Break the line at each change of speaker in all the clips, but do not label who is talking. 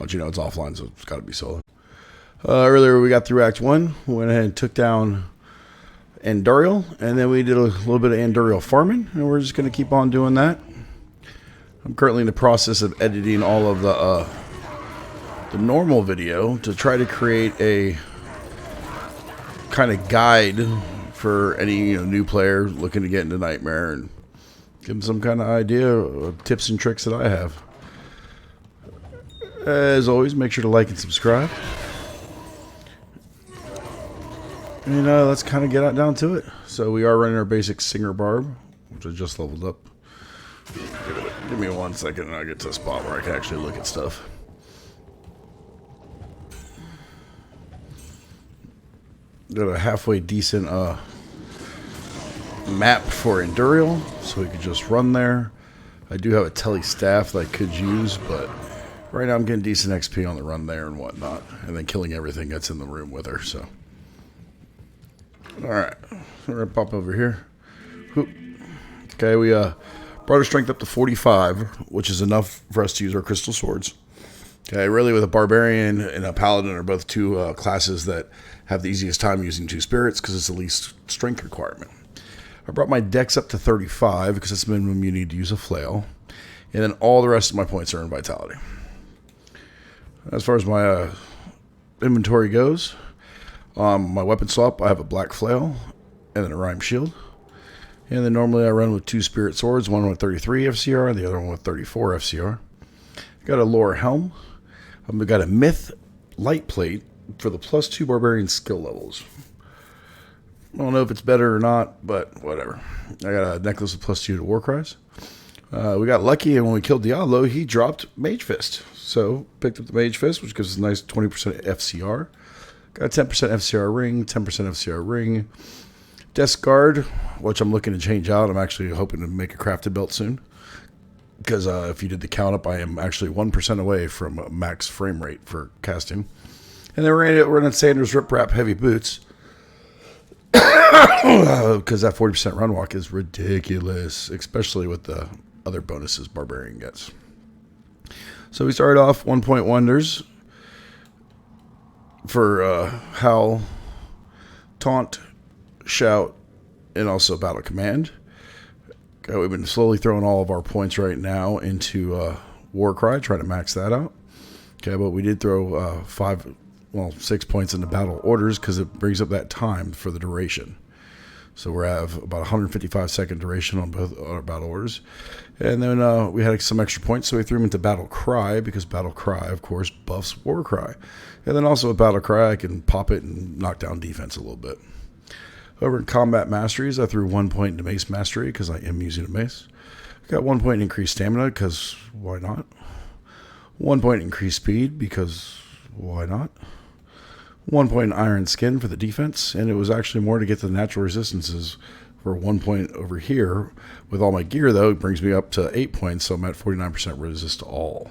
But you know, it's offline, so it's got to be solo. Earlier we got through Act 1. We went ahead and took down Anduriel, and then we did a little bit of Anduriel farming, and we're just going to keep on doing that. I'm currently in the process of editing all of the normal video to try to create a kind of guide for any new player looking to get into Nightmare and give them some kind of idea of tips and tricks that I have. As always, make sure to like and subscribe. And let's kind of get out down to it. So we are running our basic Singer Barb, which I just leveled up. Give me 1 second and I'll get to a spot where I can actually look at stuff. Got a halfway decent map for Anduriel, so we could just run there. I do have a tele staff that I could use, but right now I'm getting decent XP on the run there and whatnot, and then killing everything that's in the room with her. So, all right, we're gonna pop over here. Okay, we brought our strength up to 45, which is enough for us to use our crystal swords. Okay, really, with a Barbarian and a Paladin are both two classes that have the easiest time using 2 spirits because it's the least strength requirement. I brought my dex up to 35 because it's minimum you need to use a flail. And then all the rest of my points are in vitality. As far as my inventory goes, my weapon swap, I have a black flail and then a rhyme shield. And then normally I run with 2 spirit swords, one with 33 FCR and the other one with 34 FCR. Got a lore helm. I've got a myth light plate for the +2 barbarian skill levels. I don't know if it's better or not, but whatever. I got a necklace with +2 to war cries. We got lucky, and when we killed Diablo, he dropped Mage Fist. So picked up the Mage Fist, which gives us a nice 20% FCR. Got a 10% FCR ring, 10% FCR ring. Desk Guard, which I'm looking to change out. I'm actually hoping to make a crafted belt soon. Because if you did the count up, I am actually 1% away from max frame rate for casting. And then we're running Sanders Rip Rap Heavy Boots. Because that 40% run walk is ridiculous, especially with the other bonuses Barbarian gets. So we started off 1-point wonders for Howl, Taunt, Shout, and also Battle Command. Okay, we've been slowly throwing all of our points right now into Warcry, trying to max that out. Okay, but we did throw 6 points into Battle Orders because it brings up that time for the duration. So we have about 155 second duration on both our Battle Orders. And then we had some extra points, so we threw them into Battle Cry because Battle Cry, of course, buffs Warcry. And then also with Battle Cry, I can pop it and knock down defense a little bit. Over in Combat Masteries, I threw 1 point into Mace Mastery because I am using a mace. I got 1 point increased stamina because why not? 1 point increased speed because why not? 1 point Iron Skin for the defense, and it was actually more to get the natural resistances for 1 point over here. With all my gear, though, it brings me up to 8 points, so I'm at 49% resist to all.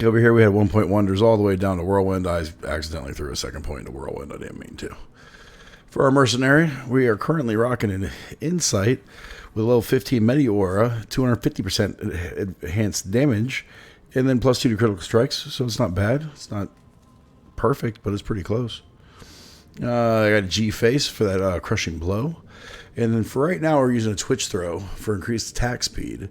Over here, we had 1 point wonders all the way down to Whirlwind. I accidentally threw a 2nd point into Whirlwind. I didn't mean to. For our Mercenary, we are currently rocking an Insight with a level 15 Meteora, 250% enhanced damage, and then +2 to critical strikes, so it's not bad. It's not perfect, but it's pretty close. I got a G-Face for that crushing blow. And then for right now, we're using a Twitch Throw for increased attack speed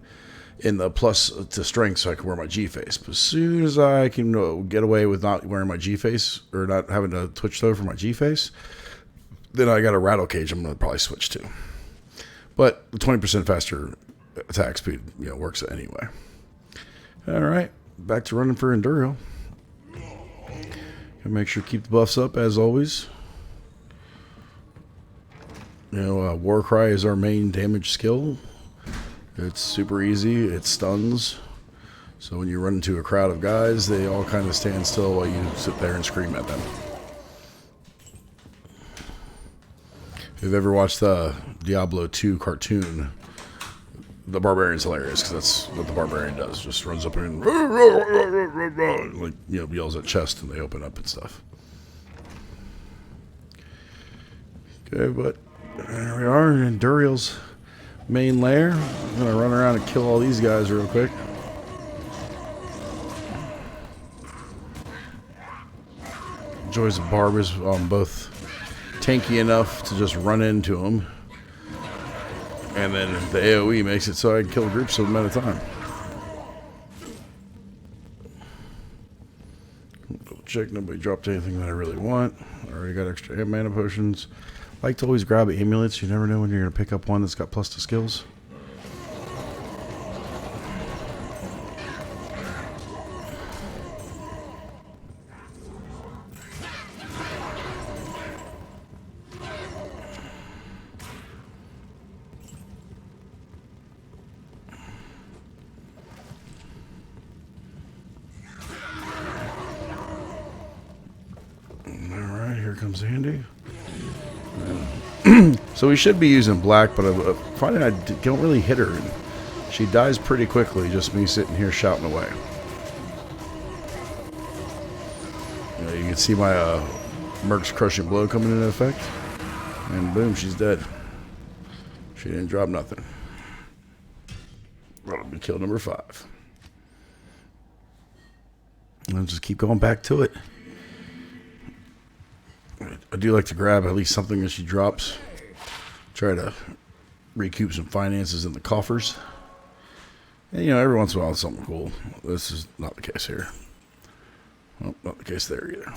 in the plus to strength so I can wear my G-Face. But as soon as I can get away with not wearing my G-Face or not having a Twitch Throw for my G-Face, then I got a Rattle Cage I'm going to probably switch to. But the 20% faster attack speed works anyway. All right, back to running for Enduro. Make sure to keep the buffs up as always. Warcry is our main damage skill. It's super easy. It stuns. So when you run into a crowd of guys, they all kind of stand still while you sit there and scream at them. If you've ever watched the Diablo 2 cartoon, the Barbarian's hilarious because that's what the Barbarian does. Just runs up and yells at chest and they open up and stuff. Okay, but there we are in Duriel's main lair. I'm gonna run around and kill all these guys real quick. Joys of Barb is both tanky enough to just run into them, and then the AoE makes it so I can kill groups of them at a time. Double check, nobody dropped anything that I really want. I already got extra mana potions. I like to always grab amulets. You never know when you're going to pick up one that's got plus to skills. Alright, here comes Andy. So we should be using black, but I'm finding I don't really hit her. She dies pretty quickly, just me sitting here shouting away. You can see my Merc's Crushing Blow coming into effect. And boom, she's dead. She didn't drop nothing. That'll be kill number 5. And I'll just keep going back to it. I do like to grab at least something that she drops. Try to recoup some finances in the coffers. And, every once in a while it's something cool. This is not the case here. Well, not the case there either.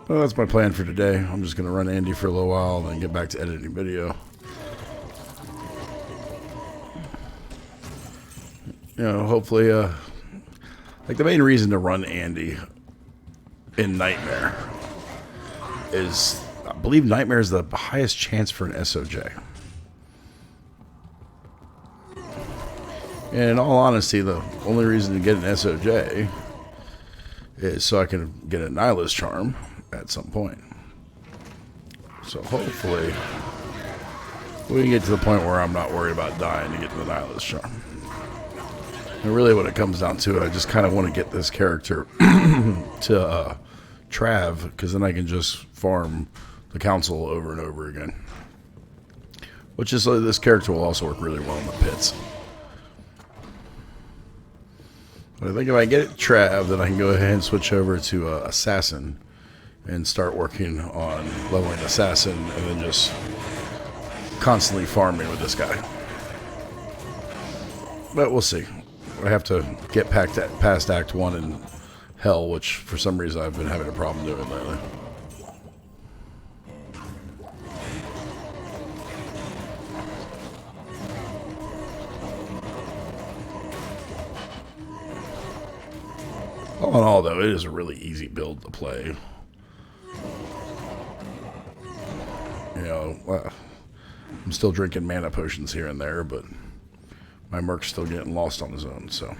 Well, that's my plan for today. I'm just going to run Andy for a little while and then get back to editing video. Hopefully, like the main reason to run Andy in Nightmare is, I believe Nightmare is the highest chance for an SOJ. And in all honesty, the only reason to get an SOJ is so I can get a Nihilist Charm at some point. So hopefully we can get to the point where I'm not worried about dying to get to the Nihilist Charm. And really when it comes down to it, I just kind of want to get this character to Trav, because then I can just farm the council over and over again. Which is, this character will also work really well in the pits. But I think if I get it Trav, then I can go ahead and switch over to Assassin and start working on leveling Assassin, and then just constantly farming with this guy. But we'll see. I have to get past Act 1 in Hell, which for some reason I've been having a problem doing lately. All in all, though, it is a really easy build to play. I'm still drinking mana potions here and there, but my Merc's still getting lost on his own, so.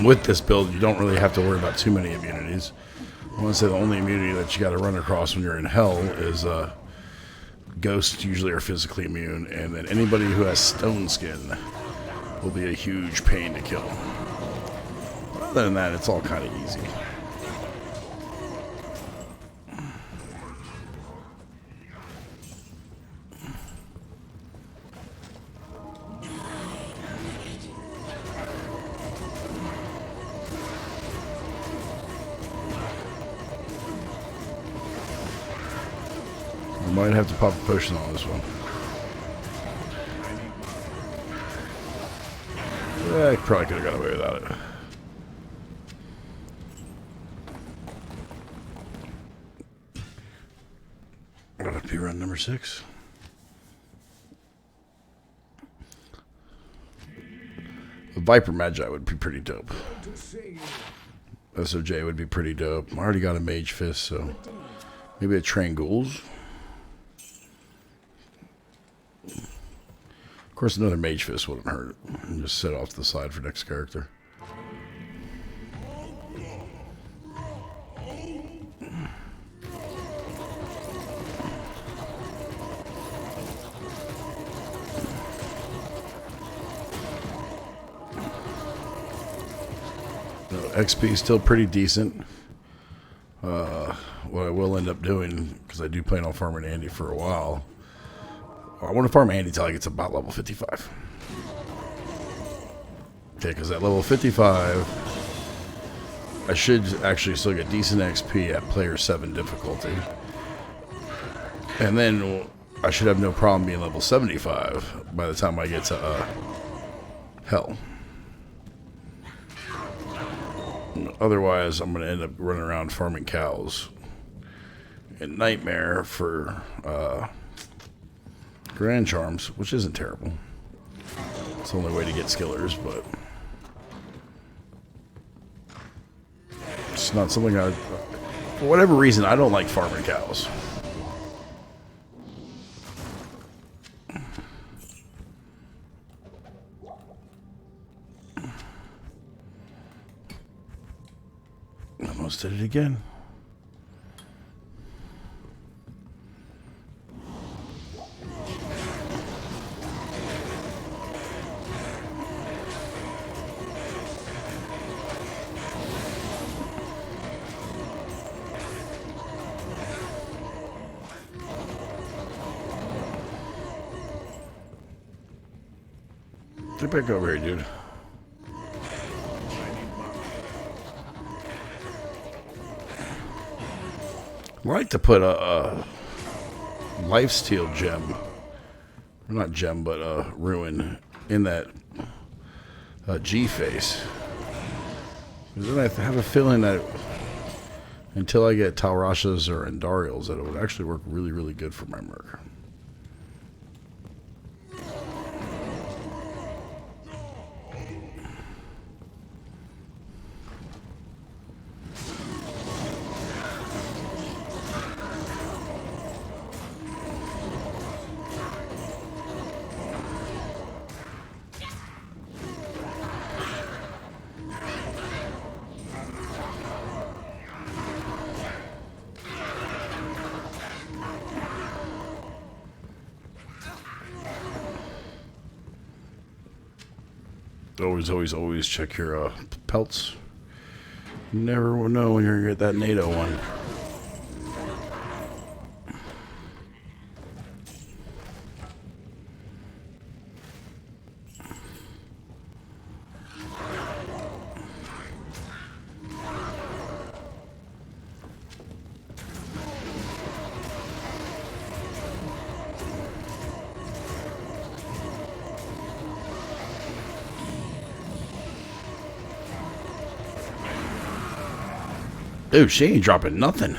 With this build, you don't really have to worry about too many immunities. I want to say the only immunity that you got to run across when you're in Hell is ghosts usually are physically immune, and then anybody who has stone skin will be a huge pain to kill. Other than that, it's all kind of easy. Might have to pop a potion on this one. I probably could have got away without it. That'd be run number 6. The Viper Magi would be pretty dope. SOJ would be pretty dope. I already got a Mage Fist, so maybe a Trangools. Of course, another Mage Fist wouldn't hurt. And just set off to the side for next character. XP is still pretty decent. What I will end up doing, because I do plan on farming Andy for a while, I want to farm Andy till I get to about level 55. Okay, because at level 55, I should actually still get decent XP at player 7 difficulty. And then I should have no problem being level 75 by the time I get to Hell. Otherwise, I'm going to end up running around farming cows. And Nightmare for Grand Charms, which isn't terrible. It's the only way to get skillers, but it's not something for whatever reason, I don't like farming cows. Almost did it again. Get back over here, dude. I like to put a lifesteal gem, not gem, but ruin in that G face. Because then I have a feeling that until I get Talrashas or Andariels, that it would actually work really, really good for my merc. Always check your pelts. You never will know when you're going to get that NATO one. Dude, she ain't dropping nothing.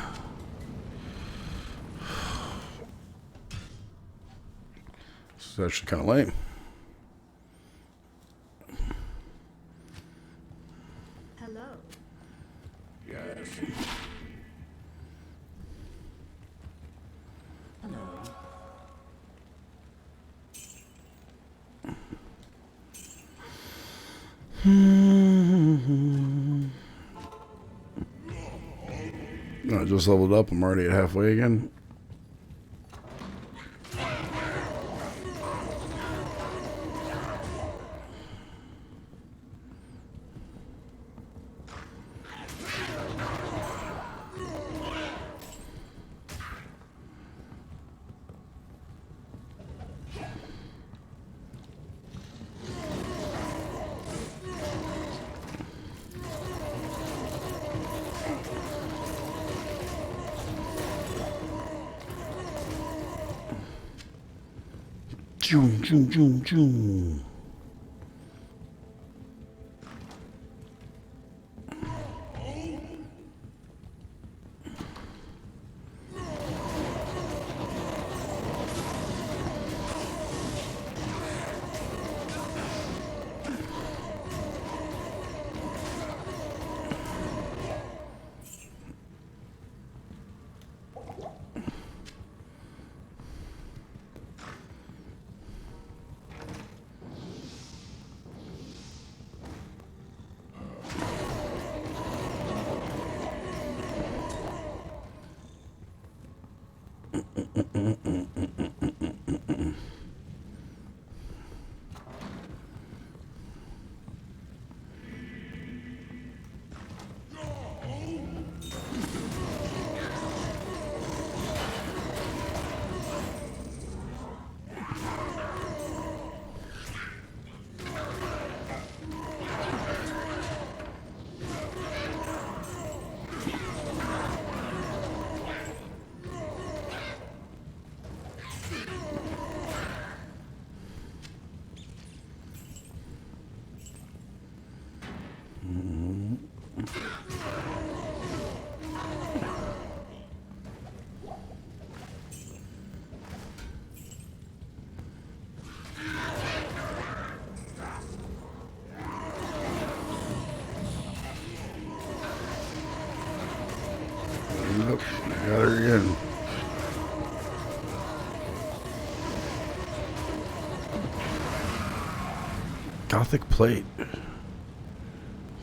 This is actually kind of lame.
Hello.
Yes.
Hello.
I just leveled up. I'm already at halfway again. Choom, choom, choom, choom. Got her again. Gothic plate.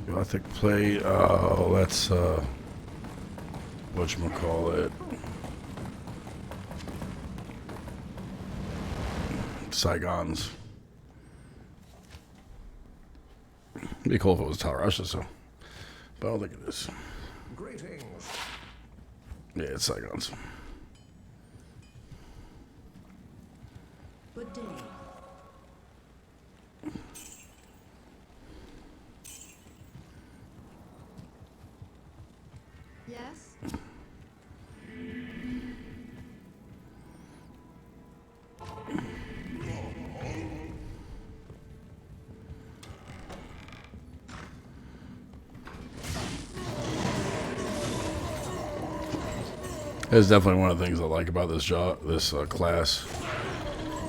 Gothic plate. Oh, that's whatchamacallit. Saigons. It'd be cool if it was Tal Russia, so. But I don't think it is.
Greetings.
Yeah, it's Saigons.
Good day. Yes?
That's definitely one of the things I like about this job, this class,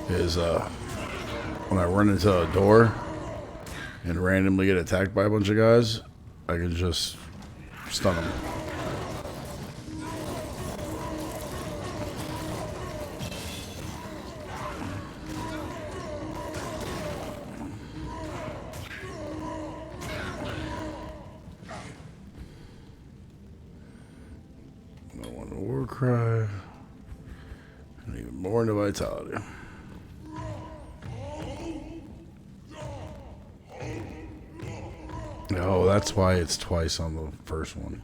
is when I run into a door and randomly get attacked by a bunch of guys, I can just stun them. I want a war cry, and even more into vitality. Oh, that's why it's twice on the first one.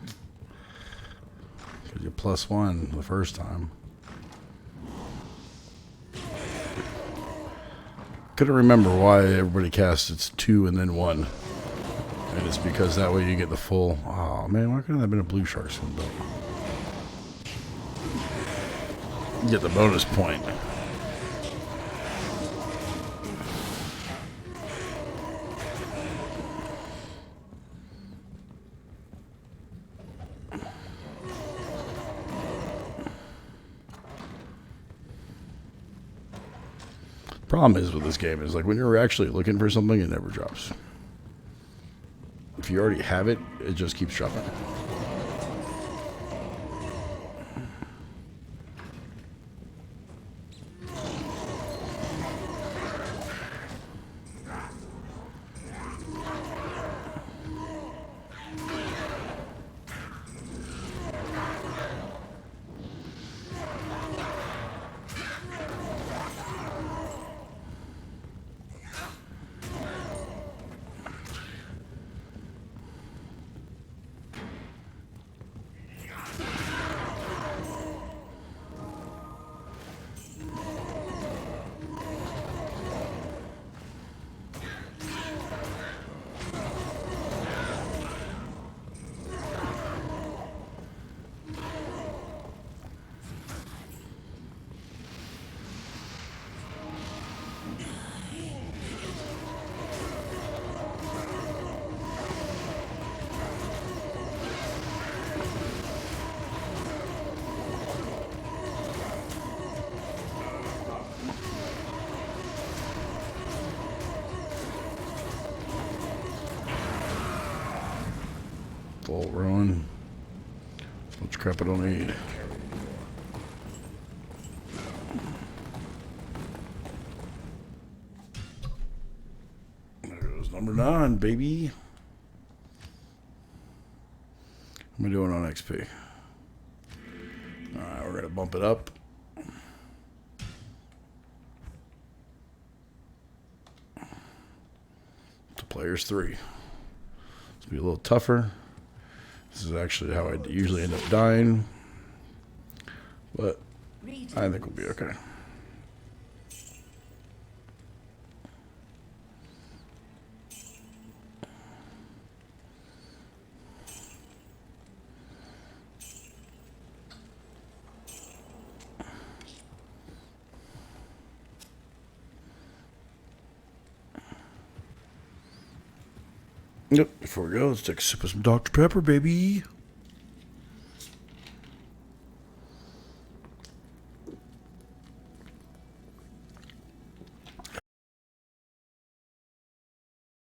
Because you +1 the first time. Couldn't remember why everybody casts it's 2 and then 1. And it's because that way you get the full. Oh man, why couldn't that have been a blue shark swim belt? You get the bonus point. Problem is with this game is like when you're actually looking for something, it never drops. If you already have it, it just keeps dropping. Full ruin. So much crap I don't need. There goes number 9, baby. What am I doing on XP? Alright, we're gonna bump it up. To players 3. This will be a little tougher. This is actually how I usually end up dying. But I think we'll be okay. Yep, before we go, let's take a sip of some Dr. Pepper, baby.